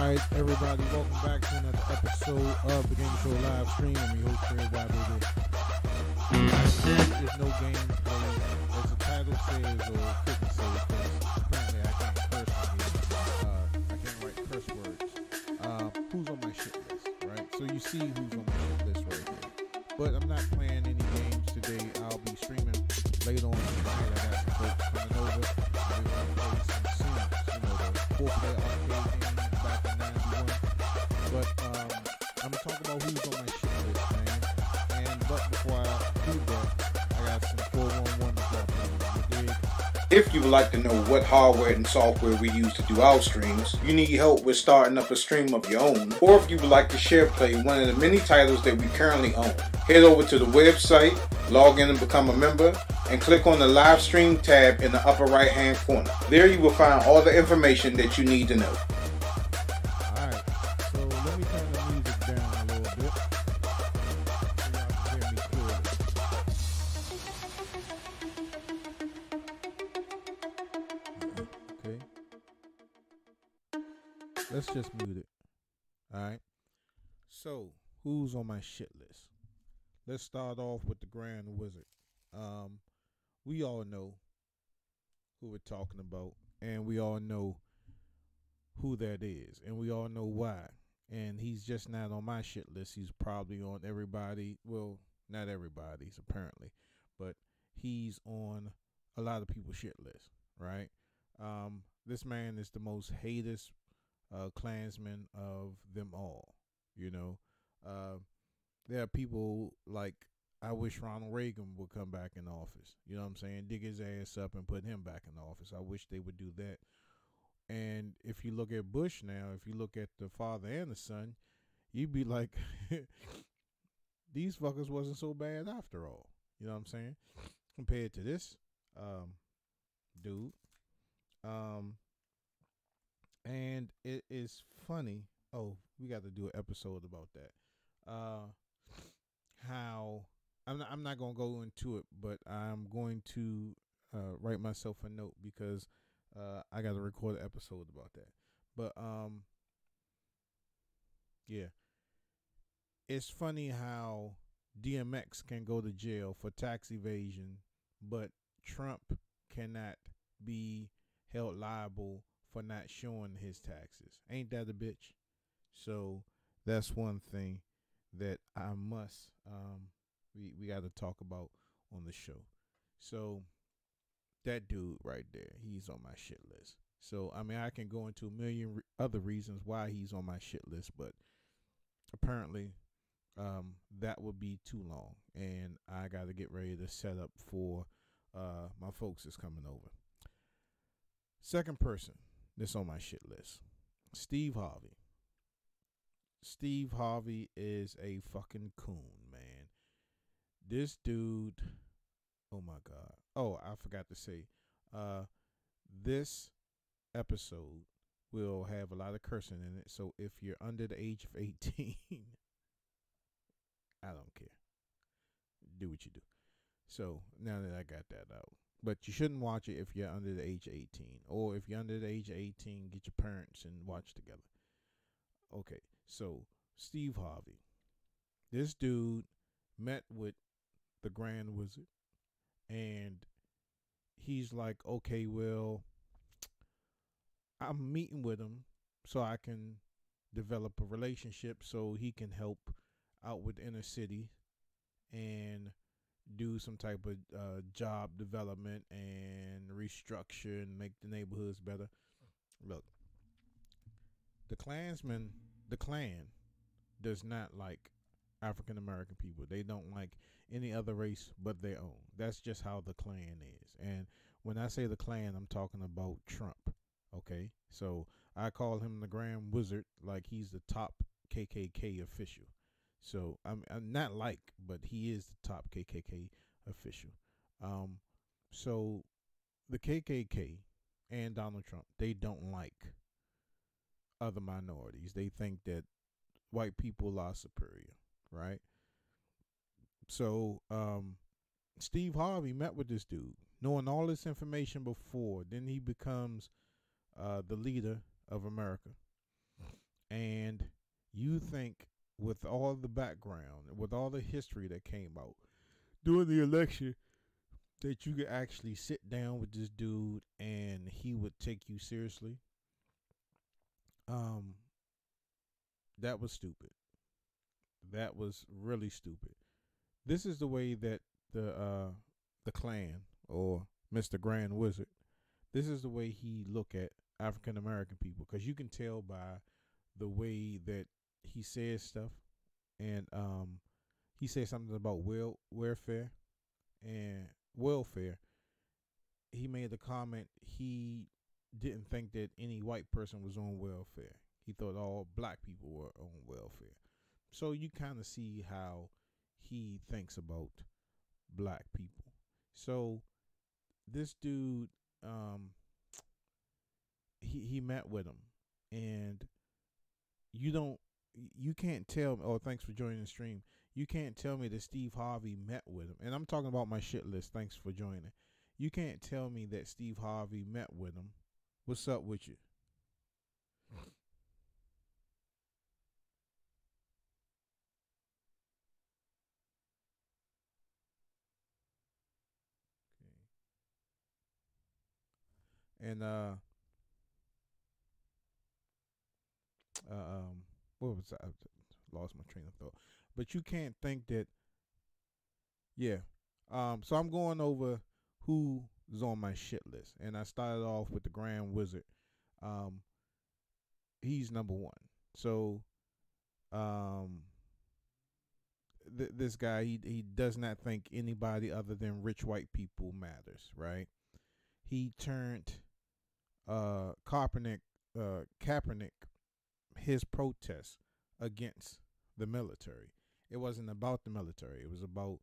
Alright, everybody, welcome back to another episode of the Game Show live stream. I'm your host, Fred Baby. There's no game played, as the title says, or couldn't say, because apparently I can't curse on here. I can't write curse words. Who's on my shit list, right? So you see who's on my shit list right there. But I'm not playing any games today. I'll be streaming later on tonight. I got some folks coming over. We're going to play some Sims, the 4-player arcade game back in 91. But I'm going to talk about who's on my shit list, man. But before I do that, I got some 411 to drop on. You dig? If you would like to know what hardware and software we use to do our streams, you need help with starting up a stream of your own, or if you would like to share play one of the many titles that we currently own, head over to the website, log in and become a member, and click on the live stream tab in the upper right hand corner. There you will find all the information that you need to know. Alright, so let me turn the music down a little bit so y'all can hear me clearly. Okay. Let's just mute it. Alright. So, who's on my shit list? Let's start off with the Grand Wizard. We all know who we're talking about, and we all know who that is, and we all know why. And he's just not on my shit list. He's probably on everybody. Well, not everybody's apparently, but he's on a lot of people's shit list, right? This man is the most hated Klansman of them all. There are people like, I wish Ronald Reagan would come back in office. You know what I'm saying? Dig his ass up and put him back in office. I wish they would do that. And if you look at Bush now, if you look at the father and the son, you'd be like, these fuckers wasn't so bad after all. You know what I'm saying? Compared to this dude. And it is funny. Oh, we got to do an episode about that. How I'm not gonna go into it, but I'm going to write myself a note because I got to record an episode about that. But yeah, it's funny how DMX can go to jail for tax evasion, but Trump cannot be held liable for not showing his taxes. Ain't that a bitch? So that's one thing that I must we got to talk about on the show. So that dude right there, he's on my shit list. So I mean, I can go into a million other reasons why he's on my shit list, but apparently that would be too long, and I got to get ready to set up for my folks that's coming over. Second person that's on my shit list, Steve Harvey. Steve Harvey is a fucking coon, man. This dude, oh my God. Oh, I forgot to say, this episode will have a lot of cursing in it. So if you're under the age of 18, I don't care. Do what you do. So now that I got that out. But you shouldn't watch it if you're under the age of 18. Or if you're under the age of 18, get your parents and watch together. Okay, so Steve Harvey. This dude met with the Grand Wizard, and he's like, okay, well, I'm meeting with him so I can develop a relationship so he can help out with inner city and do some type of job development and restructure and make the neighborhoods better. Look, the clan does not like African American people. They don't like any other race but their own. That's just how the clan is. And when I say the clan, I'm talking about Trump. Okay? So I call him the Grand Wizard like he's the top KKK official. So I'm not like, but he is the top KKK official. So the KKK and Donald Trump, they don't like other minorities. They think that white people are superior, right? So Steve Harvey met with this dude, knowing all this information before. Then he becomes the leader of America. and you think with all the background, with all the history that came out during the election, that you could actually sit down with this dude and he would take you seriously. Um, that was stupid. That was really stupid. This is the way that the Klan or Mr. Grand Wizard, this is the way he look at African American people, because you can tell by the way that he says stuff, and he said something about welfare and welfare. He made the comment he didn't think that any white person was on welfare. He thought all black people were on welfare. So you kind of see how he thinks about black people. So this dude, um, he met with him, and you can't tell me. Oh, thanks for joining the stream. You can't tell me that Steve Harvey met with him, and I'm talking about my shit list. Thanks for joining. You can't tell me that Steve Harvey met with him. What's up with you? Okay. And what was that? I lost my train of thought. But you can't think that. Yeah. So I'm going over who's on my shit list, and I started off with the Grand Wizard. Um, he's number one. So, um, this guy, he does not think anybody other than rich white people matters. Right? He turned Kaepernick his protest against the military. It wasn't about the military. It was about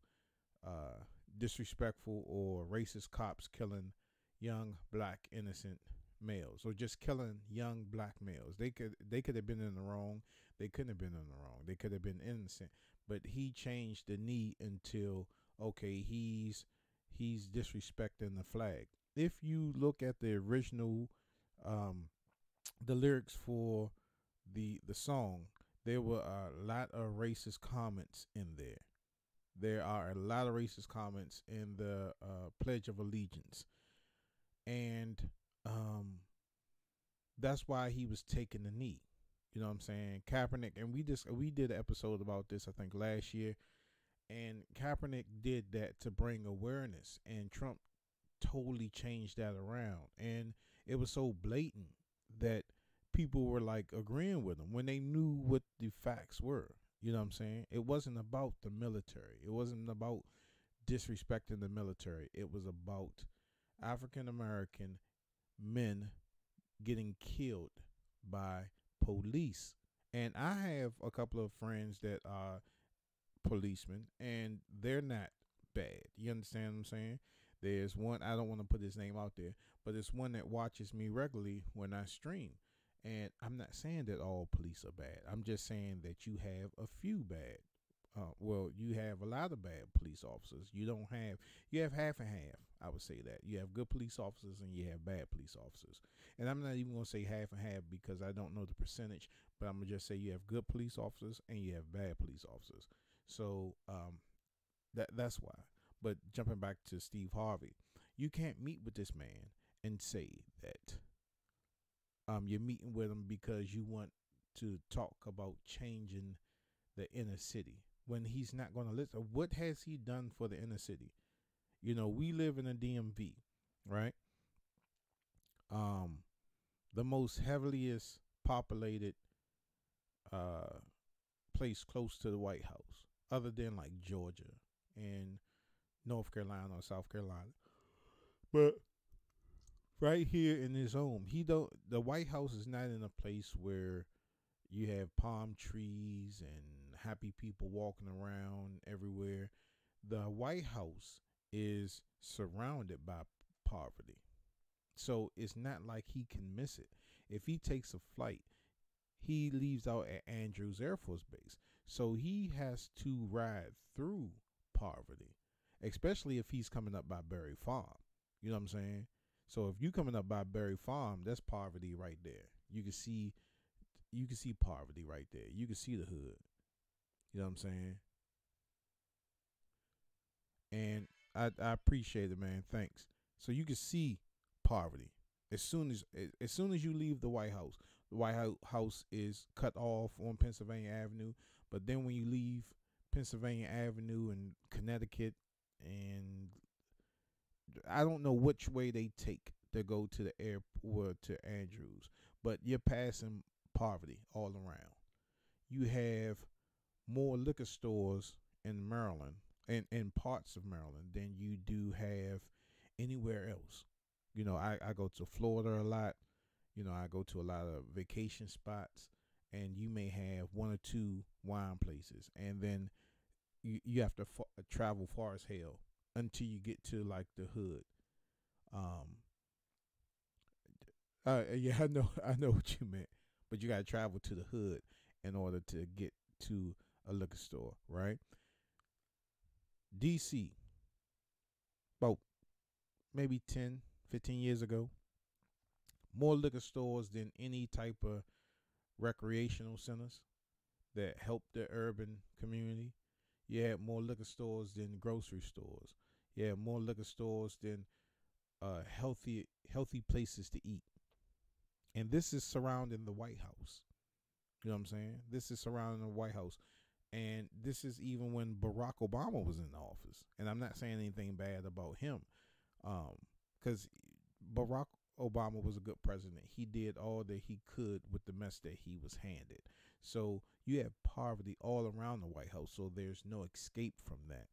uh, disrespectful or racist cops killing young black innocent males, or just killing young black males. They could have been in the wrong. They couldn't have been in the wrong. They could have been innocent. But he changed the knee until, okay, he's disrespecting the flag. If you look at the original, um, the lyrics for the song, there were a lot of racist comments in there. There are a lot of racist comments in the Pledge of Allegiance, and that's why he was taking the knee. You know what I'm saying? Kaepernick, and we did an episode about this, I think, last year, and Kaepernick did that to bring awareness, and Trump totally changed that around, and it was so blatant that people were like agreeing with him when they knew what the facts were. You know what I'm saying? It wasn't about the military. It wasn't about disrespecting the military. It was about African American men getting killed by police. And I have a couple of friends that are policemen, and they're not bad. You understand what I'm saying? There's one, I don't want to put his name out there, but it's one that watches me regularly when I stream. And I'm not saying that all police are bad. I'm just saying that you have a few bad. Well, you have a lot of bad police officers. You have half and half. I would say that you have good police officers and you have bad police officers. And I'm not even going to say half and half because I don't know the percentage, but I'm going to just say you have good police officers and you have bad police officers. So that's why. But jumping back to Steve Harvey, you can't meet with this man and say that you're meeting with him because you want to talk about changing the inner city when he's not going to listen. What has he done for the inner city? You know, we live in a DMV, right? The most heaviest populated place close to the White House, other than like Georgia and North Carolina or South Carolina. But right here in his home, the White House is not in a place where you have palm trees and happy people walking around everywhere. The White House is surrounded by poverty. So it's not like he can miss it. If he takes a flight, he leaves out at Andrews Air Force Base. So he has to ride through poverty, especially if he's coming up by Berry Farm. You know what I'm saying? So if you coming up by Berry Farm, that's poverty right there. You can see you can see poverty right there. You can see the hood. You know what I'm saying? And I appreciate it, man. Thanks. So you can see poverty as soon as you leave the White House. The White House is cut off on Pennsylvania Avenue, but then when you leave Pennsylvania Avenue and Connecticut, and I don't know which way they take to go to the airport to Andrews, but you're passing poverty all around. You have more liquor stores in Maryland and in parts of Maryland than you do have anywhere else. I go to Florida a lot. I go to a lot of vacation spots, and you may have one or two wine places, and then you have to travel far as hell until you get to like the hood. Um, yeah, I know what you meant, but you got to travel to the hood in order to get to a liquor store, right? DC, about maybe 10, 15 years ago, more liquor stores than any type of recreational centers that help the urban community. You had more liquor stores than grocery stores. You had more liquor stores than healthy places to eat. And this is surrounding the White House. You know what I'm saying? This is surrounding the White House. And this is even when Barack Obama was in office. And I'm not saying anything bad about him, because Barack Obama was a good president. He did all that he could with the mess that he was handed. So you have poverty all around the White House. So there's no escape from that.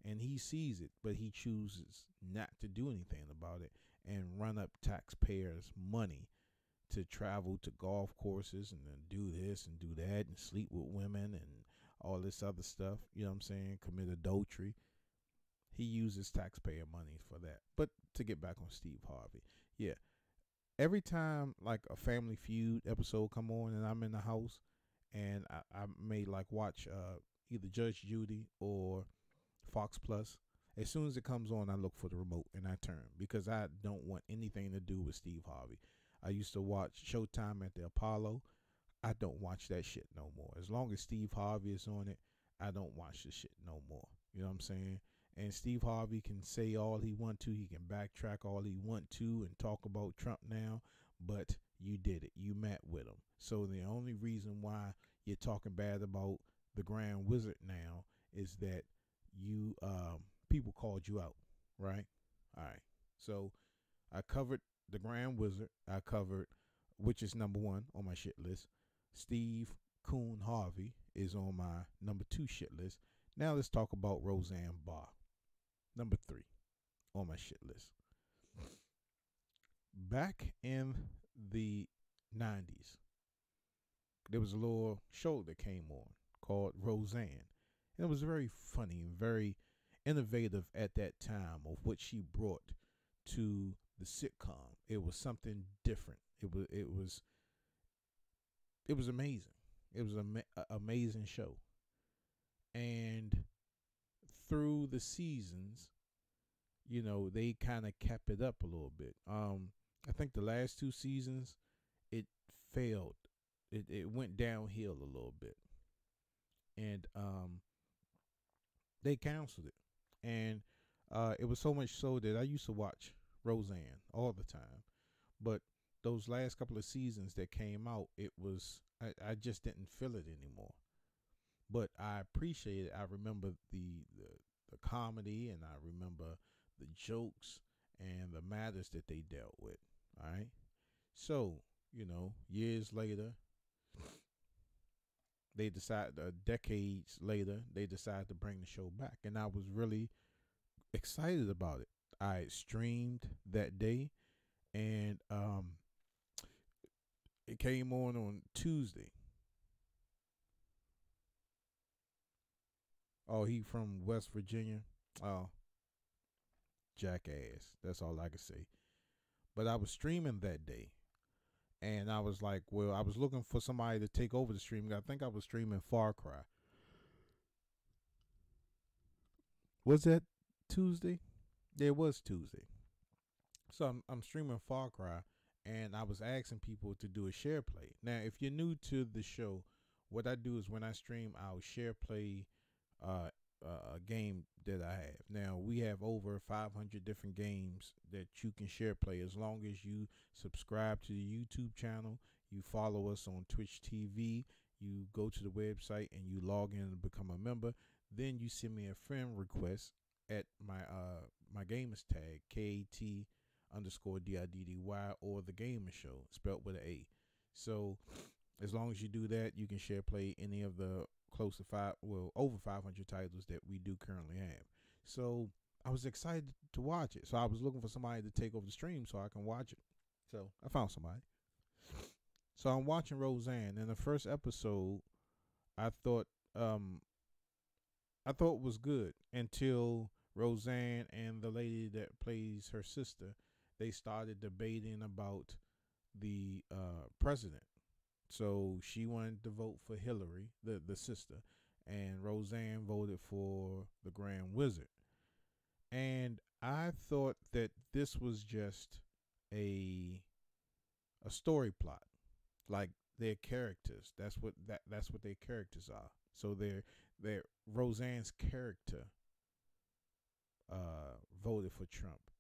And he sees it, but he chooses not to do anything about it and run up taxpayers' money to travel to golf courses and then do this and do that and sleep with women and all this other stuff. You know what I'm saying? Commit adultery. He uses taxpayer money for that. But to get back on Steve Harvey, yeah. Every time like a Family Feud episode come on and I'm in the house and I may like watch either Judge Judy or Fox Plus, as soon as it comes on, I look for the remote and I turn because I don't want anything to do with Steve Harvey. I used to watch Showtime at the Apollo. I don't watch that shit no more. As long as Steve Harvey is on it, I don't watch the shit no more. You know what I'm saying? And Steve Harvey can say all he want to. He can backtrack all he want to and talk about Trump now, but you did it. You met with him. So the only reason why you're talking bad about the Grand Wizard now is that you people called you out, right? All right. So I covered the Grand Wizard. I covered, which is number one on my shit list. Steve Coon Harvey is on my number 2 shit list. Now let's talk about Roseanne Barr. Number 3 on my shit list. Back in the 90s, there was a little show that came on called Roseanne. And it was very funny and very innovative at that time of what she brought to the sitcom. It was something different. It was amazing. It was an amazing show. And through the seasons, they kind of kept it up a little bit. I think the last 2 seasons, it failed. It went downhill a little bit. And they canceled it. And it was so much so that I used to watch Roseanne all the time. But those last couple of seasons that came out, I just didn't feel it anymore. But I appreciate it. I remember the comedy, and I remember the jokes and the matters that they dealt with. All right. So, years later, decades later, they decided to bring the show back. And I was really excited about it. I streamed that day, and it came on Tuesday. Oh, he from West Virginia. Oh, jackass. That's all I can say. But I was streaming that day, and I was like, well, I was looking for somebody to take over the streaming. I think I was streaming Far Cry. Was that Tuesday? Yeah, it was Tuesday. So I'm streaming Far Cry, and I was asking people to do a share play. Now, if you're new to the show, what I do is when I stream, I'll share play uh, a game that I have. Now, we have over 500 different games that you can share play as long as you subscribe to the YouTube channel, you follow us on Twitch TV, you go to the website and you log in and become a member. Then you send me a friend request at my gamers tag KAT underscore DIDDY or the Gamer Show spelled with an A. So as long as you do that, you can share play any of the close to over 500 titles that we do currently have. So I was excited to watch it. So I was looking for somebody to take over the stream so I can watch it. So I found somebody. So I'm watching Roseanne. In the first episode, I thought it was good until Roseanne and the lady that plays her sister, they started debating about the president. So she wanted to vote for Hillary, the sister, and Roseanne voted for the Grand Wizard. And I thought that this was just a story plot, like their characters. That's what their characters are. So they're Roseanne's character voted for Trump.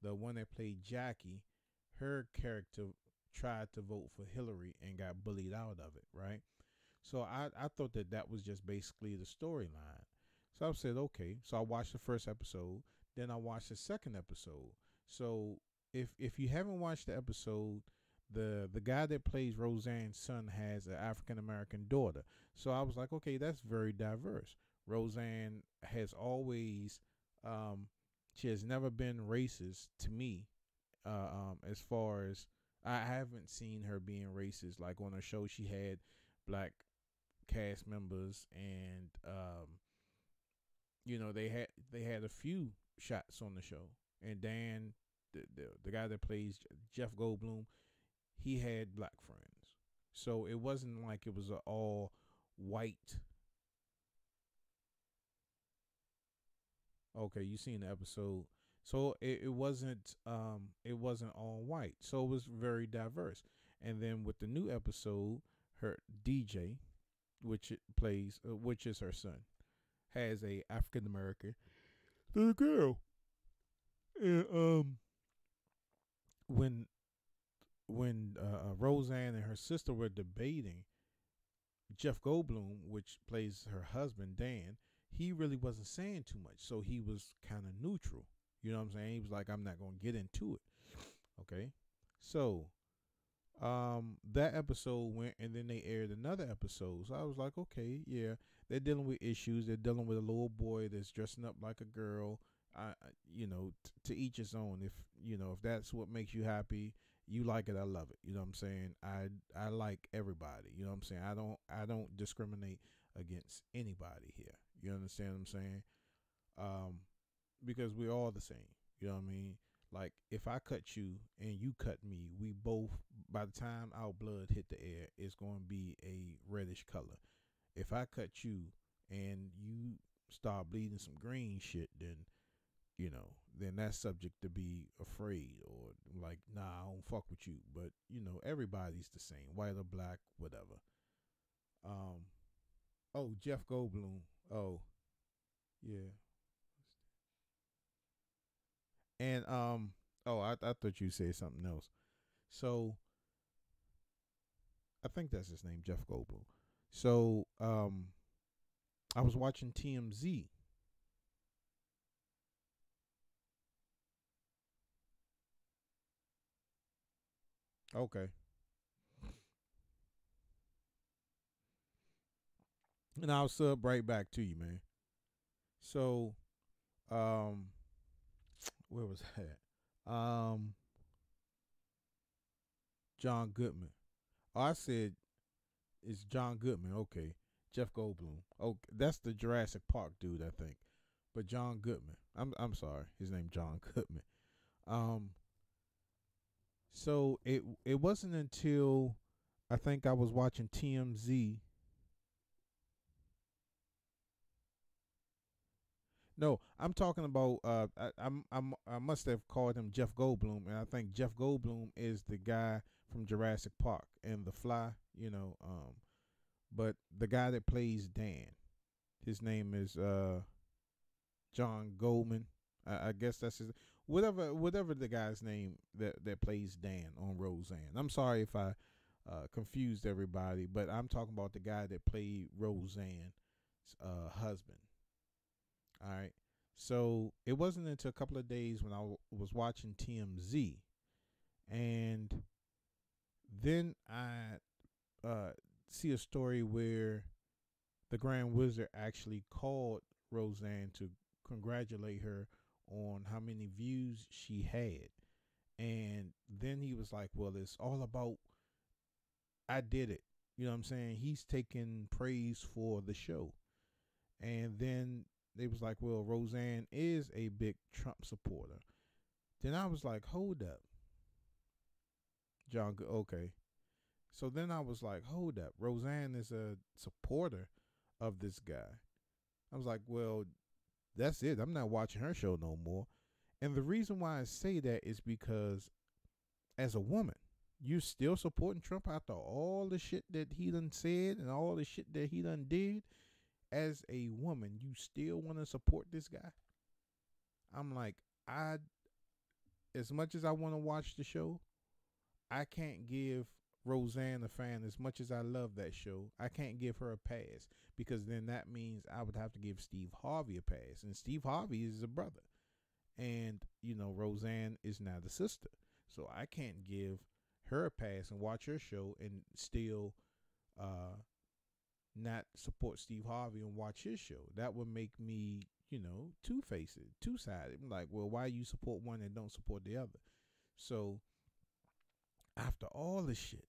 The one that played Jackie, her character tried to vote for Hillary and got bullied out of it, right? So I thought that was just basically the storyline. So I said, okay. So I watched the first episode. Then I watched the second episode. So if you haven't watched the episode, the guy that plays Roseanne's son has an African American daughter. So I was like, okay, that's very diverse. Roseanne has always, she has never been racist to me. As far as I haven't seen her being racist. Like on her show, she had black cast members, and they had a few shots on the show. And Dan, the guy that plays Jeff Goldblum, he had black friends. So it wasn't like it was an all white. Okay, you seen the episode. So it wasn't all white. So it was very diverse. And then with the new episode, her DJ, which is her son, has a African American little girl. And when Roseanne and her sister were debating, Jeff Goldblum, which plays her husband Dan, he really wasn't saying too much, so he was kind of neutral. You know what I'm saying? He was like, I'm not going to get into it. Okay. So that episode went, and then they aired another episode. So I was like, okay, yeah, they're dealing with issues. They're dealing with a little boy that's dressing up like a girl. To each his own. If that's what makes you happy, you like it, I love it. You know what I'm saying? I like everybody. You know what I'm saying? I don't discriminate against anybody here. You understand what I'm saying? Because we're all the same. You know what I mean? Like, if I cut you and you cut me, we both, by the time our blood hit the air, it's going to be a reddish color. If I cut you and you start bleeding some green shit, then that's subject to be afraid, or like, nah, I don't fuck with you. But, everybody's the same, white or black, whatever. Oh, Jeff Goldblum. Oh, yeah. And I thought you said something else. So I think that's his name, Jeff Goldblum. So I was watching TMZ. Okay. And I'll sub right back to you, man. So where was that? John Goodman. Oh, I said it's John Goodman. Okay. Jeff Goldblum. Okay, that's the Jurassic Park dude, I think. But John Goodman. I'm sorry. His name John Goodman. So it wasn't until I think I was watching TMZ. No, I'm talking about. I must have called him Jeff Goldblum, and I think Jeff Goldblum is the guy from Jurassic Park and The Fly. But the guy that plays Dan, his name is John Goldman. I guess that's his whatever the guy's name that plays Dan on Roseanne. I'm sorry if I confused everybody, but I'm talking about the guy that played Roseanne's husband. All right. So it wasn't until a couple of days when I was watching TMZ, and then I see a story where the Grand Wizard actually called Roseanne to congratulate her on how many views she had. And then he was like, well, it's all about, I did it. You know what I'm saying? He's taking praise for the show. And then they was like, well, Roseanne is a big Trump supporter. Then I was like, hold up. Okay. So then I was like, hold up. Roseanne is a supporter of this guy. I was like, well, that's it. I'm not watching her show no more. And the reason why I say that is because as a woman, you still supporting Trump after all the shit that he done said and all the shit that he done did. As a woman, you still want to support this guy? I'm like, as much as I want to watch the show, I can't give Roseanne a fan as much as I love that show. I can't give her a pass because then that means I would have to give Steve Harvey a pass. And Steve Harvey is a brother. And, Roseanne is now the sister. So I can't give her a pass and watch her show and still not support Steve Harvey and watch his show. That would make me, two-faced, two-sided. I'm like, well, why you support one and don't support the other? So after all the shit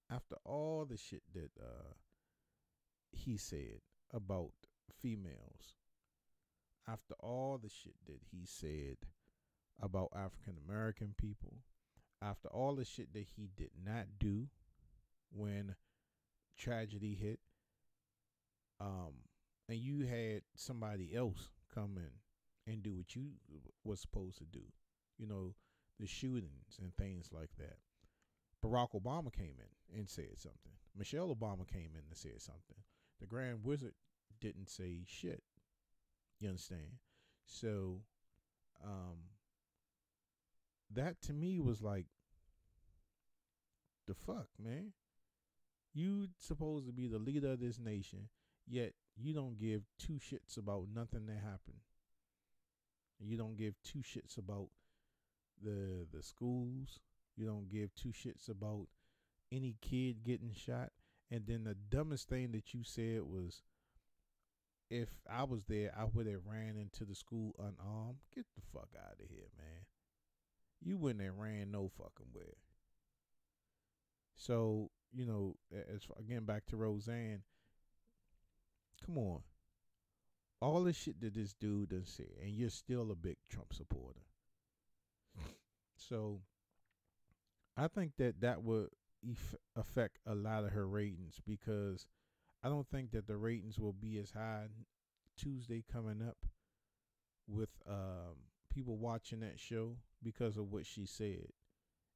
that he said about females, after all the shit that he said about African American people, after all the shit that he did not do when tragedy hit, and you had somebody else come in and do what you was supposed to do, the shootings and things like that. Barack Obama came in and said something. Michelle Obama came in and said something. The Grand Wizard didn't say shit. You understand? So, that to me was like, the fuck, man? You supposed to be the leader of this nation, yet you don't give two shits about nothing that happened. You don't give two shits about the schools. You don't give two shits about any kid getting shot. And then the dumbest thing that you said was, if I was there, I would have ran into the school unarmed. Get the fuck out of here, man. You wouldn't have ran no fucking where. So, again, back to Roseanne. Come on. All the shit that this dude done said, and you're still a big Trump supporter. So, I think that would affect a lot of her ratings, because I don't think that the ratings will be as high Tuesday coming up with people watching that show because of what she said,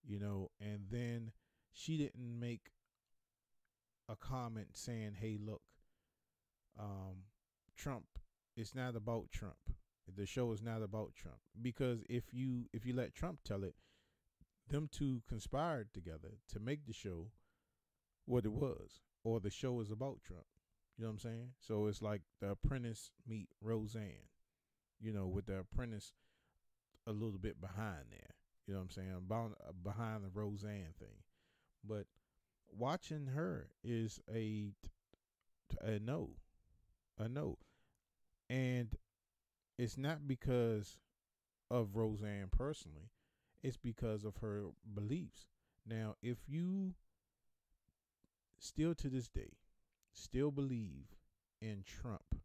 and then she didn't make a comment saying, hey, look, Trump, it's not about Trump. The show is not about Trump. Because if you let Trump tell it, them two conspired together to make the show what it was, or the show is about Trump. You know what I'm saying? So it's like The Apprentice meet Roseanne, with The Apprentice a little bit behind there. You know what I'm saying? About behind the Roseanne thing. But watching her is a no. A no. And it's not because of Roseanne personally. It's because of her beliefs. Now, if you still to this day still believe in Trump,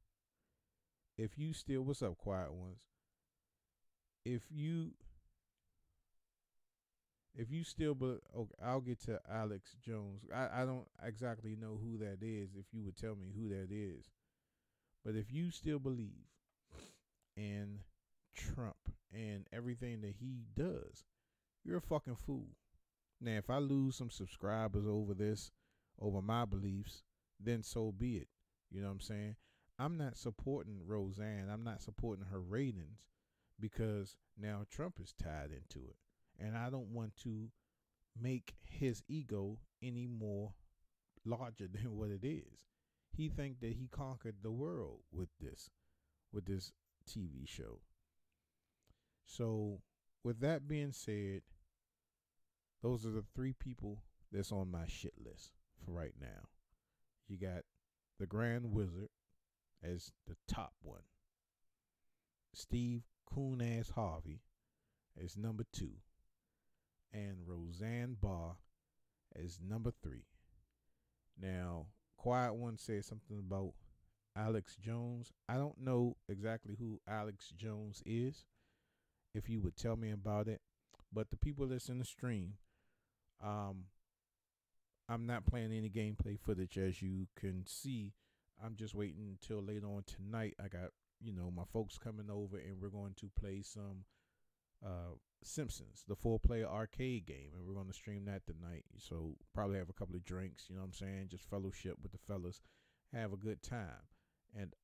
if you still, what's up, quiet ones? If you still, okay, I'll get to Alex Jones. I don't exactly know who that is. If you would tell me who that is, but if you still believe in Trump and everything that he does, you're a fucking fool. Now, if I lose some subscribers over this, over my beliefs, then so be it. You know what I'm saying? I'm not supporting Roseanne. I'm not supporting her ratings because now Trump is tied into it. And I don't want to make his ego any more larger than what it is. He think that he conquered the world with this TV show. So, with that being said, those are the three people that's on my shit list for right now. You got the Grand Wizard as the top one. Steve Coon Ass Harvey as number 2. And Roseanne Barr as number 3. Now, Quiet One said something about Alex Jones. I don't know exactly who Alex Jones is. If you would tell me about it. But the people that's in the stream, I'm not playing any gameplay footage, as you can see. I'm just waiting until later on tonight. I got, my folks coming over and we're going to play some Simpsons, the 4-player arcade game, and we're going to stream that tonight. So probably have a couple of drinks, you know what I'm saying? Just fellowship with the fellas, have a good time. And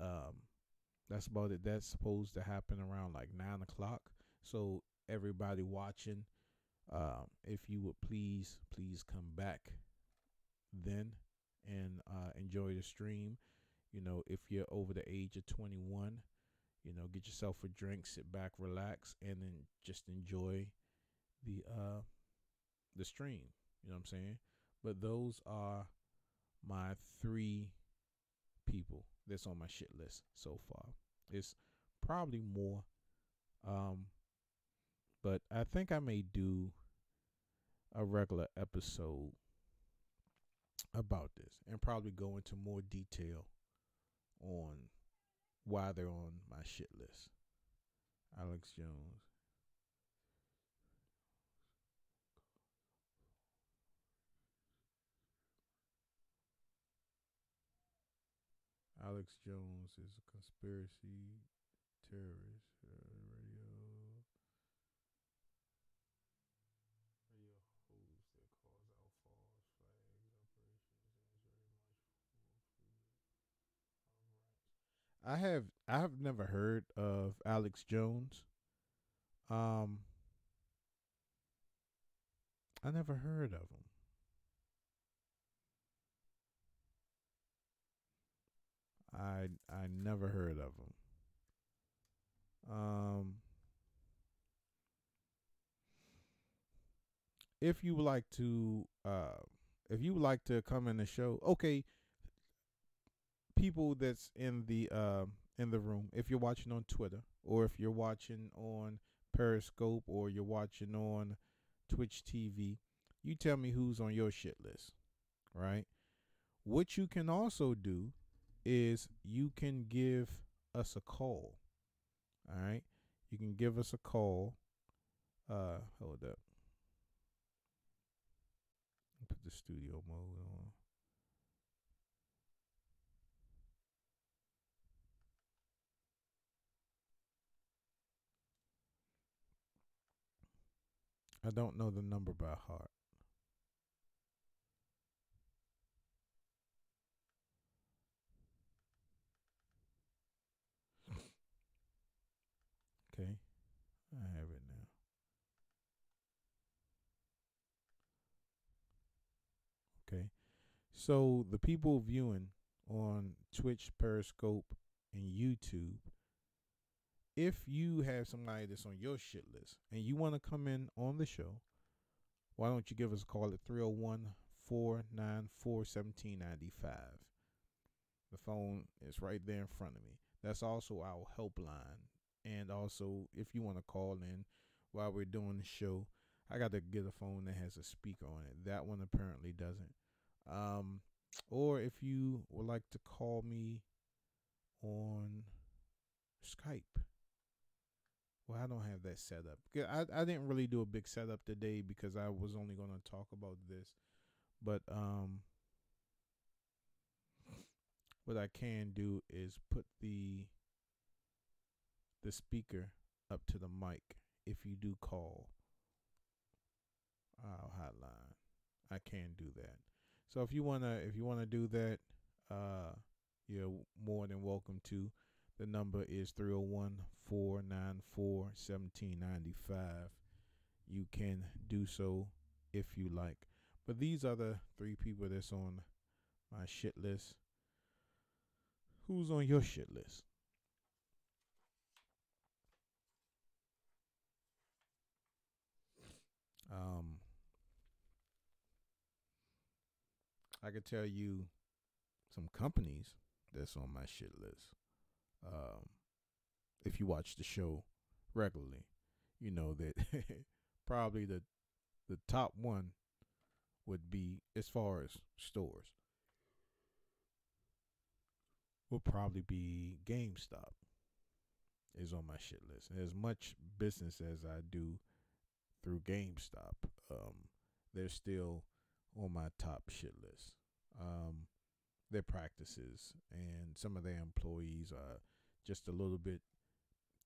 that's about it. That's supposed to happen around like 9 o'clock. So everybody watching, if you would please come back then and enjoy the stream. If you're over the age of 21, get yourself a drink, sit back, relax, and then just enjoy the stream. You know what I'm saying? But those are my 3 people that's on my shit list so far. It's probably more, but I think I may do a regular episode about this and probably go into more detail on why they're on my shit list. Alex Jones. Alex Jones is a conspiracy terrorist. Radio host that calls out false flags operations and is very much I have never heard of Alex Jones. I never heard of him. I never heard of him. If you would like to come in the show, okay, people that's in the room, if you're watching on Twitter or if you're watching on Periscope or you're watching on Twitch TV, you tell me who's on your shit list, right? What you can also do is you can give us a call. All right? You can give us a call. Hold up. Put the studio mode on. I don't know the number by heart. Okay. I have it now. Okay. So the people viewing on Twitch, Periscope, and YouTube, if you have somebody that's on your shit list and you want to come in on the show, why don't you give us a call at 301-494-1795. The phone is right there in front of me. That's also our helpline. And also, if you want to call in while we're doing the show, I got to get a phone that has a speaker on it. That one apparently doesn't. Or if you would like to call me on Skype. Well, I don't have that set up. I didn't really do a big setup today because I was only going to talk about this. But what I can do is put the the speaker up to the mic if you do call our hotline. I can do that. So if you wanna do that, you're more than welcome to. The number is 301-494-1795. You can do so if you like. But these are the 3 people that's on my shit list. Who's on your shit list? I could tell you some companies that's on my shit list. If you watch the show regularly, you know that probably the top one would be, as far as stores, will probably be GameStop. Is on my shit list. And as much business as I do through GameStop, they're still on my top shit list. Their practices and some of their employees are just a little bit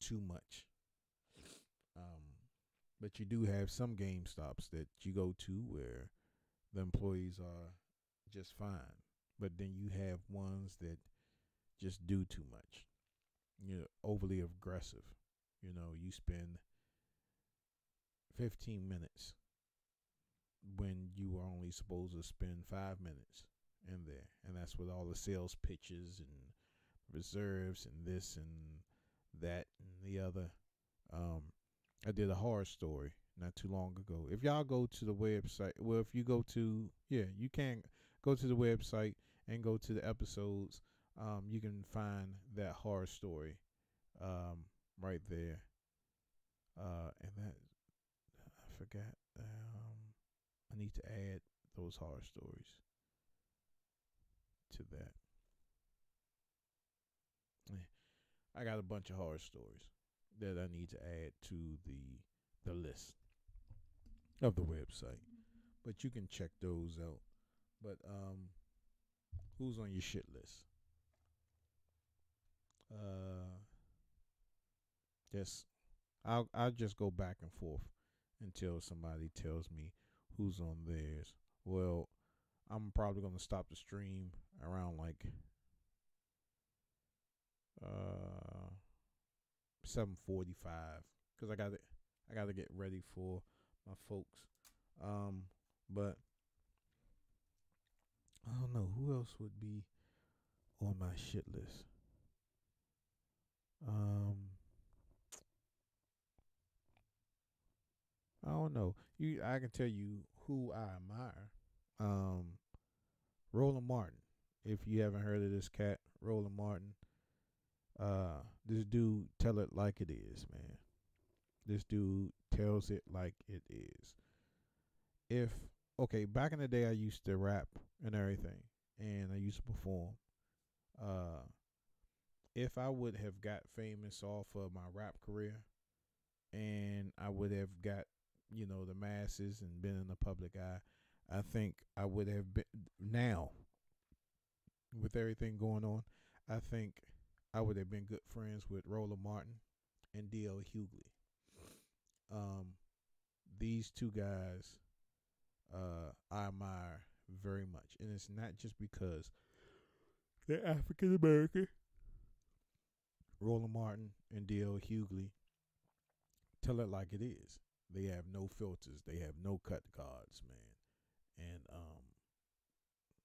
too much. But you do have some GameStops that you go to where the employees are just fine. But then you have ones that just do too much. You're overly aggressive. You know, you spend 15 minutes when you were only supposed to spend 5 minutes in there. And that's with all the sales pitches and reserves and this and that and the other. I did a horror story not too long ago. If y'all go to the website, well, if you go to, you can go to the website and go to the episodes. You can find that horror story right there. And that, I forgot. I need to add those horror stories to that. I got a bunch of horror stories that I need to add to the list of the website. But you can check those out. But who's on your shit list? I'll just go back and forth until somebody tells me who's on theirs. Well, I'm probably gonna stop the stream around like 7:45 because I gotta get ready for my folks. But I don't know who else would be on my shit list. I don't know. I can tell you who I admire. Roland Martin. If you haven't heard of this cat, Roland Martin. This dude tell it like it is, man. This dude tells it like it is. Back in the day I used to rap and everything, and I used to perform. If I would have got famous off of my rap career, and I would have got, the masses and been in the public eye, I think I would have been, now, with everything going on, I think I would have been good friends with Roland Martin and D.L. Hughley. These two guys I admire very much. And it's not just because they're African American. Roland Martin and D.L. Hughley tell it like it is. They have no filters. They have no cut cards, man.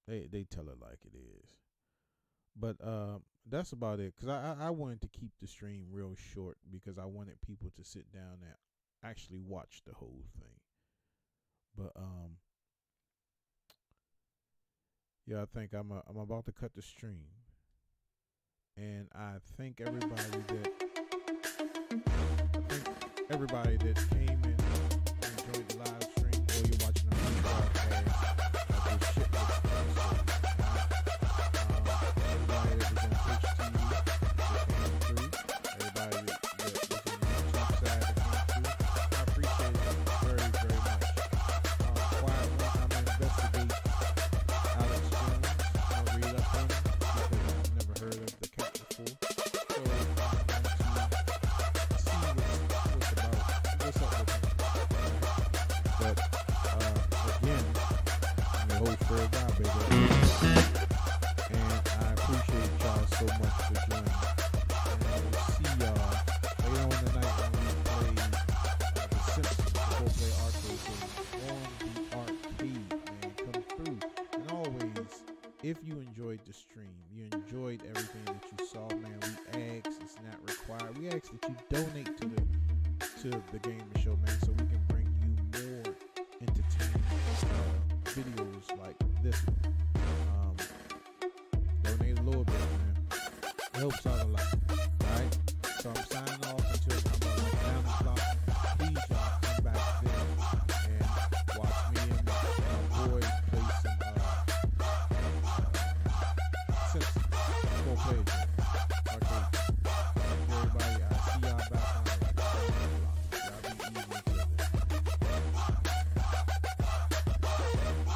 And they tell it like it is. But that's about it. Because I wanted to keep the stream real short because I wanted people to sit down and actually watch the whole thing. But I think I'm about to cut the stream. And I thank everybody that came in and enjoyed the live stream, or you're watching the broadcast of this shit list episode. Everybody that was on Twitch TV that came through, everybody that was on the YouTube side that came through, I appreciate it very, very much. Quietly, I'm going to investigate Alex Jones. I'll read up on him because I've never heard of the cat before. So I'm going to old Fred Guy, baby. And I appreciate y'all so much for joining. And we'll see y'all later on tonight when we play The Simpsons, the four-play arcade game on the arcade, man. Come through. And always, if you enjoyed the stream, you enjoyed everything that you saw, man, we ask, it's not required, we ask that you donate to the Gamer Show, man, so we can bring you more entertaining videos like this one. Donate a little bit, man. It helps out a lot. Alright? So I'm signing off until around 9 o'clock. Please, y'all, come back there and watch me and my boy play some Simpsons. 4 players.